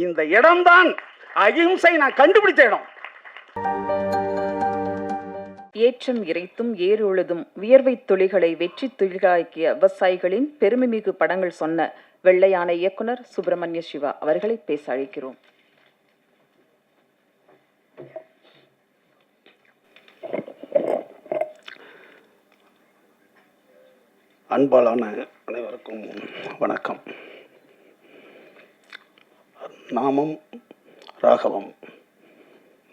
இந்த இடம்தான் அகிம்சை நான் கண்டுபிடிச்ச இடம். ஏற்றம் இறைத்தும் ஏறு உழுதும் வியர்வை துளிகளை வெற்றி துளிகளாக்கிய விவசாயிகளின் பெருமைமிகு படங்கள் சொன்ன வெள்ளையான இயக்குனர் சுப்பிரமணிய சிவா அவர்களை பேச அழைக்கிறோம். அன்பாலான அனைவருக்கும் வணக்கம். நாமம் ராகவம்.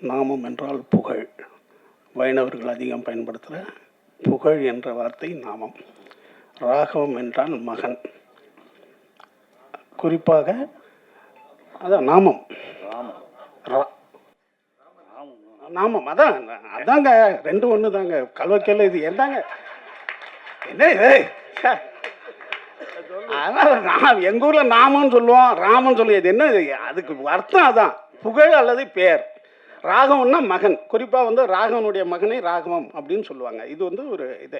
நாமம் என்றால் புகழ். வைணவர்கள் அதிகம் பயன்படுத்துகிற புகழ் என்ற வார்த்தை நாமம். ராகவம் என்றால் மகன். குறிப்பாக அதான் நாமம். நாமம் அதான் அதாங்க, ரெண்டு ஒன்று தாங்க. கல்வக்கையில் இது என்னங்க என்ன இது? அதனால் எங்கள் ஊரில் நாமன்னு சொல்லுவோம், ராமன் சொல்லுவோம். இது என்ன? அதுக்கு அர்த்தம் அதான், புகழ் அல்லது பேர். ராகவம்னா மகன். குறிப்பாக ராகவனுடைய மகனை ராகவம் அப்படின்னு சொல்லுவாங்க. இது ஒரு இது.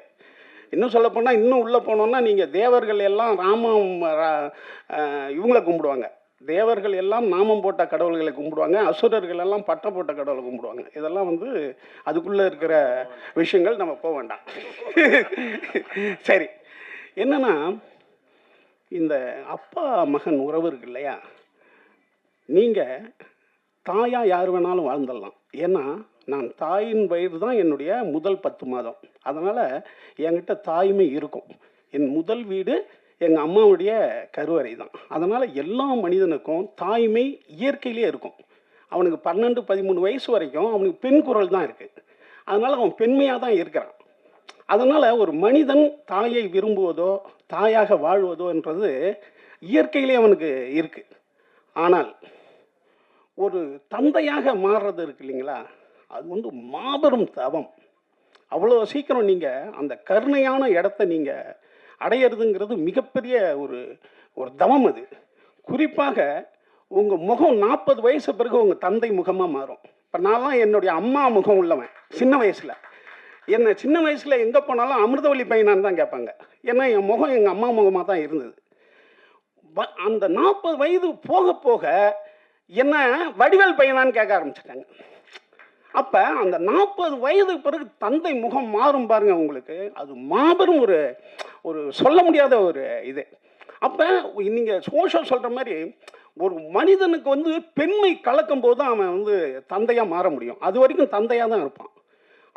இன்னும் சொல்ல போனால், இன்னும் உள்ளே போனோன்னா, நீங்கள் தேவர்கள் எல்லாம் ராமம் இவங்களை கும்பிடுவாங்க. தேவர்கள் எல்லாம் நாமம் போட்ட கடவுள்களை கும்பிடுவாங்க. அசுரர்கள் எல்லாம் பட்டை போட்ட கடவுளை கும்பிடுவாங்க. இதெல்லாம் அதுக்குள்ளே இருக்கிற விஷயங்கள், நம்ம போக வேண்டாம். சரி, என்னன்னா, இந்த அப்பா மகன் உறவு இருக்கு இல்லையா, நீங்கள் தாயா யார் வேணாலும் வாழ்ந்துடலாம். ஏன்னா நான் தாயின் வயிறு தான் என்னுடைய முதல் 10 மாதம். அதனால் என்கிட்ட தாய்மை இருக்கும். என் முதல் வீடு எங்கள் அம்மாவுடைய கருவறை தான். அதனால் எல்லா மனிதனுக்கும் தாய்மை இயற்கையிலே இருக்கும். அவனுக்கு 12-13 வயசு வரைக்கும் அவனுக்கு பெண் குரல் தான் இருக்குது. அதனால் அவன் பெண்மையாக தான் இருக்கிறான். அதனால் ஒரு மனிதன் தாயை விரும்புவதோ தாயாக வாழ்வதோ என்றது இயற்கையிலே அவனுக்கு இருக்குது. ஆனால் ஒரு தந்தையாக மாறுறது இருக்கு இல்லைங்களா, அது மாபெரும் தவம். அவ்வளோ சீக்கிரம் நீங்கள் அந்த கருணையான இடத்த நீங்கள் அடையிறதுங்கிறது மிகப்பெரிய ஒரு தவம். அது குறிப்பாக உங்கள் முகம் 40 வயசு பிறகு உங்கள் தந்தை முகமாக மாறும். இப்போ நான்லாம் என்னுடைய அம்மா முகம் உள்ளவன். சின்ன வயசில் என்னை சின்ன வயசில் எங்கே போனாலும் அமிர்தவள்ளி பையனான்னு தான் கேட்பாங்க. ஏன்னா என் முகம் எங்கள் அம்மா முகமாக தான் இருந்தது. அந்த 40 வயது போக போக என்ன வடிவேல் பையனான்னு கேட்க ஆரம்பிச்சிட்டாங்க. அப்போ அந்த 40 வயதுக்கு பிறகு தந்தை முகம் மாறும் பாருங்க உங்களுக்கு. அது மாபெரும் ஒரு சொல்ல முடியாத ஒரு இது. அப்போ நீங்கள் சோஷல் சொல்கிற மாதிரி ஒரு மனிதனுக்கு பெண்மை கலக்கும் போது தான் அவன் தந்தையாக மாற முடியும். அது வரைக்கும் தந்தையாக தான் இருப்பான்.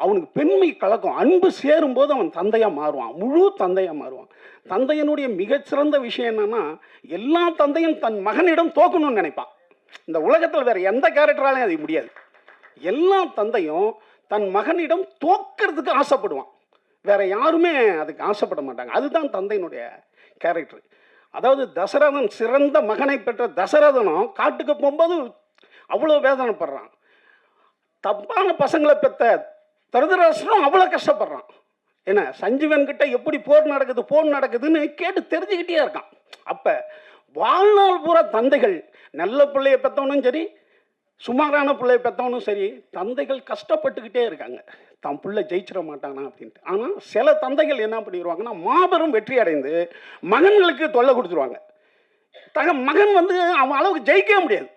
அவனுக்கு பெண்மை கலக்கம், அன்பு சேரும்போது அவன் தந்தையாக மாறுவான், முழு தந்தையாக மாறுவான். தந்தையனுடைய மிகச்சிறந்த விஷயம் என்னன்னா, எல்லா தந்தையும் தன் மகனிடம் தோக்கணும்னு நினைப்பான். இந்த உலகத்தில் வேற எந்த கேரக்டராலையும் அது முடியாது. எல்லா தந்தையும் தன் மகனிடம் தோக்கிறதுக்கு ஆசைப்படுவான். வேற யாருமே அதுக்கு ஆசைப்பட மாட்டாங்க. அதுதான் தந்தையினுடைய கேரக்டர். அதாவது தசரதன் சிறந்த மகனை பெற்ற தசரதனும் காட்டுக்கு போகும்போது அவ்வளோ வேதனைப்படுறான். தப்பான பசங்களை பெற்ற தருதராஷ்டிரம் அவ்வளோ கஷ்டப்படுறான். ஏன்னா சஞ்சீவன் கிட்ட எப்படி போர் நடக்குதுன்னு கேட்டு தெரிஞ்சுக்கிட்டே இருக்கான். அப்போ வாழ்நாள் பூரா தந்தைகள், நல்ல பிள்ளையை பெற்றவனும் சரி, சுமாரான பிள்ளையை பெற்றவனும் சரி, தந்தைகள் கஷ்டப்பட்டுக்கிட்டே இருக்காங்க, தன் பிள்ளை ஜெயிச்சிட மாட்டானா அப்படின்ட்டு. ஆனால் சில தந்தைகள் என்ன பண்ணிடுவாங்கன்னா, மாபெரும் வெற்றி அடைந்து மகன்களுக்கு தொல்லை கொடுத்துருவாங்க. மகன் அவன் அளவுக்கு ஜெயிக்கவே முடியாது.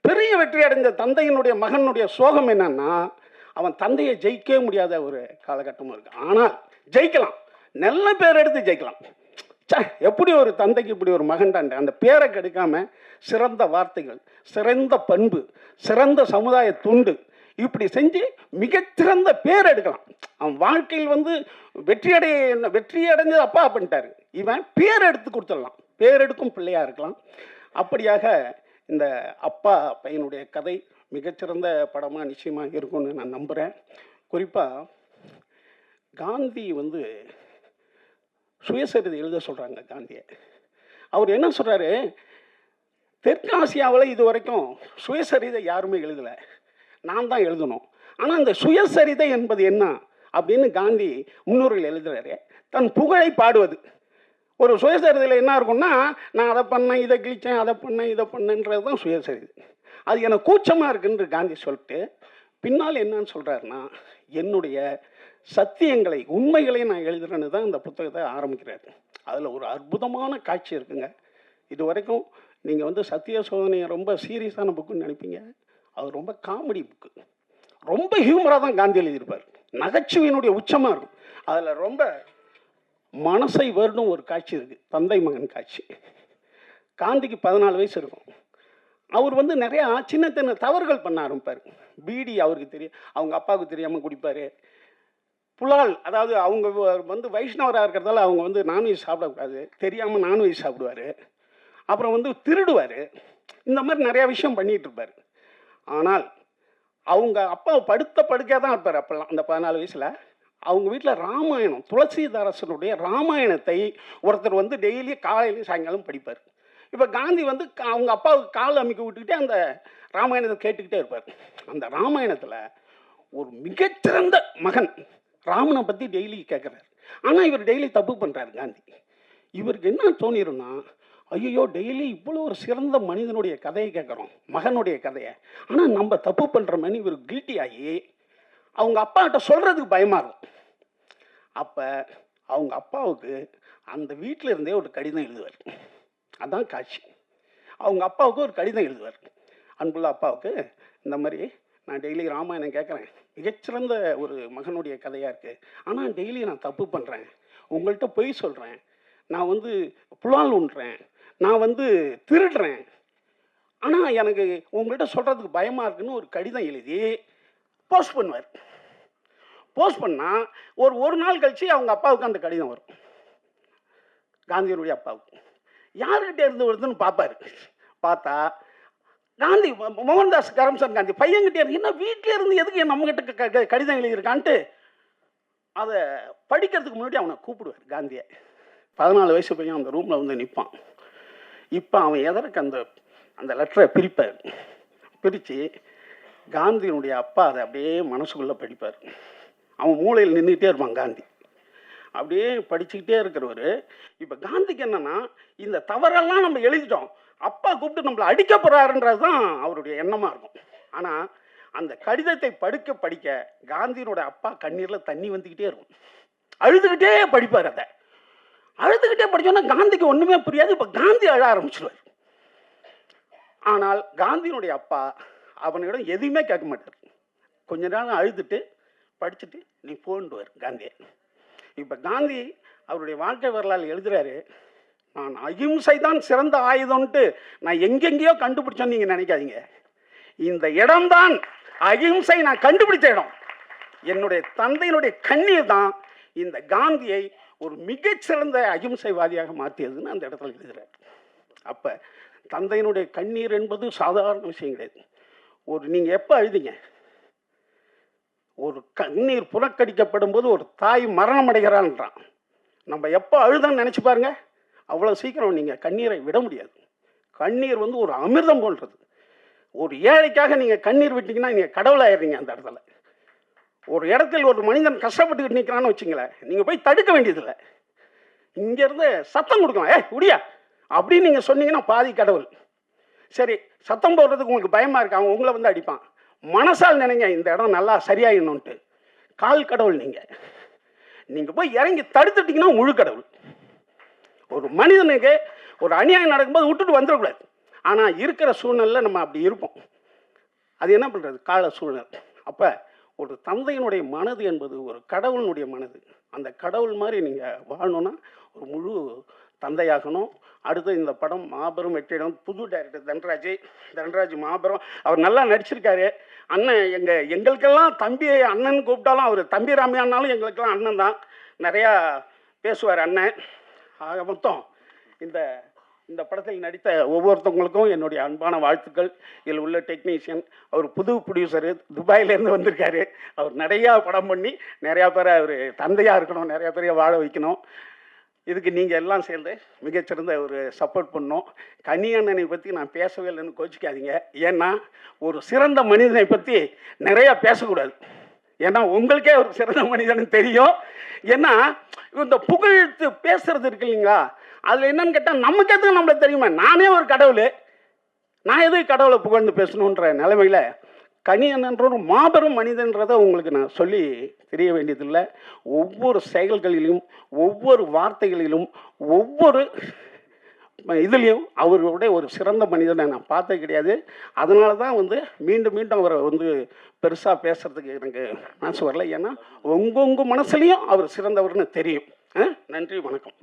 பெரிய வெற்றி அடைந்த தந்தையினுடைய மகனுடைய சோகம் என்னன்னா, அவன் தந்தையை ஜெயிக்கவே முடியாத ஒரு காலகட்டமும் இருக்கு. ஆனால் ஜெயிக்கலாம், நல்ல பேர் எடுத்து ஜெயிக்கலாம். எப்படி ஒரு தந்தைக்கு இப்படி ஒரு மகன்டான் அந்த பேரை கெடுக்காம சிறந்த வார்த்தைகள், சிறந்த பண்பு, சிறந்த சமுதாய துண்டு இப்படி செஞ்சு மிகச்சிறந்த பேர் எடுக்கலாம். அவன் வாழ்க்கையில் வெற்றி அடைஞ்சது அப்பா பண்ணிட்டாரு. இவன் பேர் எடுத்து கொடுத்துடலாம், பேர் எடுக்கும் பிள்ளையா இருக்கலாம். அப்படியாக இந்த அப்பா பையனுடைய கதை மிகச்சிறந்த படமாக நிச்சயமாக இருக்கும்னு நான் நம்புகிறேன். குறிப்பாக காந்தி சுயசரிதை எழுத சொல்கிறாங்க காந்தியை. அவர் என்ன சொல்கிறாரு, தெற்காசியாவில் இது வரைக்கும் சுயசரிதை யாருமே எழுதலை, நான் தான் எழுதணும். ஆனால் இந்த சுயசரிதை என்பது என்ன அப்படின்னு காந்தி முன்னோர்கள் எழுதுறாரு. தன் புகழை பாடுவது. ஒரு சுயசரிதையில் என்ன இருக்கும்னா, நான் அதை பண்ணேன், இதை கிழிச்சேன், அதை பண்ணேன், இதை பண்ணேன்றது தான் சுயசரிதை. அது எனக்கு கூச்சமாக இருக்குன்னு காந்தி சொல்லிட்டு பின்னால் என்னன்னு சொல்கிறாருன்னா, என்னுடைய சத்தியங்களை, உண்மைகளை நான் எழுதுறேன்னு தான் இந்த புத்தகத்தை ஆரம்பிக்கிறாரு. அதில் ஒரு அற்புதமான காட்சி இருக்குங்க. இது வரைக்கும் நீங்கள் வந்து சத்திய சோதனையை ரொம்ப சீரியஸான புக்குன்னு நினைப்பீங்க. அது ரொம்ப காமெடி புக்கு. ரொம்ப ஹியூமராக தான் காந்தி எழுதியிருப்பார். நகைச்சுவையினுடைய உச்சமாக இருக்கும். அதில் ரொம்ப மனசை வருடும் ஒரு காட்சி இருக்குது, தந்தை மகன் காட்சி. காந்திக்கு 14 வயசு இருக்கும். அவர் வந்து நிறையா சின்ன சின்ன தவறுகள் பண்ண ஆரம்பிப்பார். பீடி அவருக்கு தெரியும், அவங்க அப்பாவுக்கு தெரியாமல் குடிப்பார். புலால், அதாவது அவங்க வந்து வைஷ்ணவராக இருக்கிறதால அவங்க வந்து நான்வெஜ் சாப்பிடக்கூடாது, தெரியாமல் நான்வெஜ் சாப்பிடுவார். அப்புறம் வந்து திருடுவார். இந்த மாதிரி நிறையா விஷயம் பண்ணிகிட்டு இருப்பார். ஆனால் அவங்க அப்பா படுத்த படுக்கையாக தான் இருப்பார் அப்போல்லாம். அந்த 14 வயசில் அவங்க வீட்டில் ராமாயணம், துளசிதாரசனுடைய ராமாயணத்தை ஒருத்தர் வந்து டெய்லி காலையிலையும் சாயங்காலம் படிப்பார். இப்போ காந்தி வந்து அவங்க அப்பாவுக்கு கால் அமைக்க விட்டுக்கிட்டே அந்த ராமாயணத்தை கேட்டுக்கிட்டே இருப்பார். அந்த ராமாயணத்தில் ஒரு மிகச்சிறந்த மகன் ராமனை பற்றி டெய்லி கேட்குறாரு. ஆனால் இவர் டெய்லி தப்பு பண்ணுறாரு காந்தி. இவருக்கு என்ன தோணிரும்னா, ஐயோ டெய்லி இவ்வளோ ஒரு சிறந்த மனிதனுடைய கதையை கேட்குறோம், மகனுடைய கதையை, ஆனால் நம்ம தப்பு பண்ணுறோமேனு இவர் கில்ட்டி ஆகி அவங்க அப்பாக்கிட்ட சொல்கிறதுக்கு பயமாக இருக்கும். அப்போ அவங்க அப்பாவுக்கு அந்த வீட்டில் இருந்தே ஒரு கடிதம் எழுதுவார். அதான் காட்சி. அவங்க அப்பாவுக்கு ஒரு கடிதம் எழுதுவார். அன்புள்ள அப்பாவுக்கு, இந்த மாதிரி நான் டெய்லி ராமாயணம் கேட்குறேன், மிகச்சிறந்த ஒரு மகனுடைய கதையாக இருக்குது, ஆனால் டெய்லி நான் தப்பு பண்ணுறேன், உங்கள்கிட்ட பொய் சொல்கிறேன், நான் வந்து புலால் உண்றேன், நான் வந்து திருடுறேன், ஆனால் எனக்கு உங்கள்கிட்ட சொல்கிறதுக்கு பயமாக இருக்குன்னு ஒரு கடிதம் எழுதி போஸ்ட் பண்ணுவார். போஸ்ட் பண்ணால் ஒரு நாள் கழித்து அவங்க அப்பாவுக்கு அந்த கடிதம் வரும். காந்தியினுடைய அப்பாவுக்கு யாருக்கிட்ட இருந்து வருதுன்னு பார்ப்பார். பார்த்தா காந்தி, மோகன்தாஸ் கரம்சந்த் காந்தி பையன்கிட்டே இருந்து, என்ன வீட்டிலே இருந்து எதுக்கு நம்மகிட்ட கடிதம் எழுதியிருக்கான்ட்டு அதை படிக்கிறதுக்கு முன்னாடி அவனை கூப்பிடுவார் காந்தியை. 14 வயசு பையன் அந்த ரூமில் வந்து நிற்பான். இப்போ அவன் எதற்கு அந்த லெட்டரை பிரிப்பார். பிரித்து காந்தியினுடைய அப்பா அதை அப்படியே மனசுக்குள்ளே படிப்பார். அவன் மூளையில் நின்றுக்கிட்டே இருப்பான் காந்தி. அப்படியே படிச்சுக்கிட்டே இருக்கிறவர். இப்போ காந்திக்கு என்னன்னா, இந்த தவறெல்லாம் நம்ம எழுதிட்டோம், அப்பா கூப்பிட்டு நம்மளை அடிக்க போகிறாருன்றது தான் அவருடைய எண்ணமாக இருக்கும். ஆனால் அந்த கடிதத்தை படிக்க காந்தியினோட அப்பா கண்ணீரில் தண்ணி வந்துக்கிட்டே இருக்கும். அழுதுகிட்டே படிப்பார். அதை அழுதுகிட்டே படித்தோன்னா காந்திக்கு ஒன்றுமே புரியாது. இப்போ காந்தி அழ ஆரம்பிச்சிடுவார். ஆனால் காந்தியினுடைய அப்பா அவனிடம் எதுவுமே கேட்க மாட்டார். கொஞ்ச நேரம் அழுதுட்டு படிச்சுட்டு நீ போன்டுவார் காந்தியை. இப்போ காந்தி அவருடைய வாழ்க்கை வரலாறு எழுதுறாரு, நான் அகிம்சை தான் சிறந்த ஆயுதம்ன்ட்டு நான் எங்கெங்கேயோ கண்டுபிடிச்சோன்னு நீங்கள் நினைக்காதீங்க. இந்த இடம்தான் அகிம்சை நான் கண்டுபிடிச்ச இடம். என்னுடைய தந்தையினுடைய கண்ணீர் தான் இந்த காந்தியை ஒரு மிகச்சிறந்த அகிம்சைவாதியாக மாற்றியதுன்னு அந்த இடத்துல எழுதுறாரு. அப்போ தந்தையினுடைய கண்ணீர் என்பது சாதாரண விஷயம் கிடையாது. நீங்கள் எப்போ அழுதிங்க? ஒரு கண்ணீர் புறக்கணிக்கப்படும் போது ஒரு தாய் மரணம் அடைகிறான்றான். நம்ம எப்போ அழுதான்னு நினச்சி பாருங்க. அவ்வளோ சீக்கிரம் நீங்கள் கண்ணீரை விட முடியாது. கண்ணீர் வந்து ஒரு அமிர்தம் போன்றது. ஒரு ஏழைக்காக நீங்கள் கண்ணீர் விட்டீங்கன்னா நீங்கள் கடவுளாயிடுறீங்க. அந்த இடத்துல ஒரு இடத்தில் ஒரு மனிதன் கஷ்டப்பட்டுக்கிட்டு நிற்கிறான்னு வச்சுங்களேன், நீங்கள் போய் தடுக்க வேண்டியதில்லை. இங்கேருந்து சத்தம் கொடுக்கலாம், உடியா அப்படின்னு நீங்கள் சொன்னீங்கன்னா பாதி கடவுள். சரி, சத்தம் போடுறதுக்கு உங்களுக்கு பயமாக இருக்கு, அவன் உங்களை வந்து அடிப்பான். மனசால் நினைங்க, இந்த இடம் நல்லா சரியாயிடணுன்ட்டு. கால் கடவுள் நீங்கள் போய் இறங்கி தடுத்துட்டீங்கன்னா முழு கடவுள். ஒரு மனிதனுக்கு ஒரு அநியாயம் நடக்கும்போது விட்டுட்டு வந்துடக்கூடாது. ஆனால் இருக்கிற சூழ்நிலையில் நம்ம அப்படி இருப்போம். அது என்ன பண்ணுறது, கால சூழ்நிலை. அப்போ ஒரு தந்தையினுடைய மனது என்பது ஒரு கடவுளினுடைய மனது. அந்த கடவுள் மாதிரி நீங்கள் வாழணுன்னா ஒரு முழு தந்தையாகணும். அடுத்து இந்த படம் மாபெரும் வெற்றிடம். புது டைரக்டர் தன்ராஜ் மாபெரும், அவர் நல்லா நடிச்சிருக்காரு. அண்ணன் எங்களுக்கெல்லாம் தம்பி அண்ணன் கூப்பிட்டாலும் அவர் தம்பி ராமையானாலும் எங்களுக்கெல்லாம் அண்ணன் தான். நிறையா பேசுவார் அண்ணன். ஆக மொத்தம் இந்த படத்தில் நடித்த ஒவ்வொருத்தவங்களுக்கும் என்னுடைய அன்பான வாழ்த்துக்கள். இதில் உள்ள டெக்னீஷியன், அவர் புது ப்ரொடியூசரு, துபாயிலேருந்து வந்திருக்காரு. அவர் நிறையா படம் பண்ணி நிறையா பேரை அவர் தந்தையாக இருக்கணும், நிறையா பேரையை வாழ வைக்கணும். இதுக்கு நீங்கள் எல்லாம் சேர்ந்து மிகச்சிறந்த ஒரு சப்போர்ட் பண்ணணும். கனியண்ணனை பற்றி நான் பேசவே இல்லைன்னு கோச்சிக்காதீங்க. ஏன்னா ஒரு சிறந்த மனிதனை பற்றி நிறையா பேசக்கூடாது. ஏன்னா உங்களுக்கே ஒரு சிறந்த மனிதன் தெரியும். ஏன்னா இந்த புகழ்த்து பேசுறது இருக்கு இல்லைங்களா, அதில் என்னன்னு கேட்டால் நமக்கு எதுவும் நம்மளை தெரியுமா, நானே ஒரு கடவுள், நான் எதுவும் கடவுளை புகழ்ந்து பேசணுன்ற நிலைமையில் கனியண்ணன்ற ஒரு மாபெரும் மனிதன்றதை உங்களுக்கு நான் சொல்லி தெரிய வேண்டியதில்லை. ஒவ்வொரு செயல்களிலும், ஒவ்வொரு வார்த்தைகளிலும், ஒவ்வொரு இதுலேயும் அவர்களுடைய ஒரு சிறந்த மனிதனை நான் பார்த்தது கிடையாது. அதனால தான் வந்து மீண்டும் மீண்டும் அவரை வந்து பெருசாக பேசுகிறதுக்கு எனக்கு மனசு வரல. ஏன்னா உங்கள் மனசுலேயும் அவர் சிறந்தவர்னு தெரியும். நன்றி, வணக்கம்.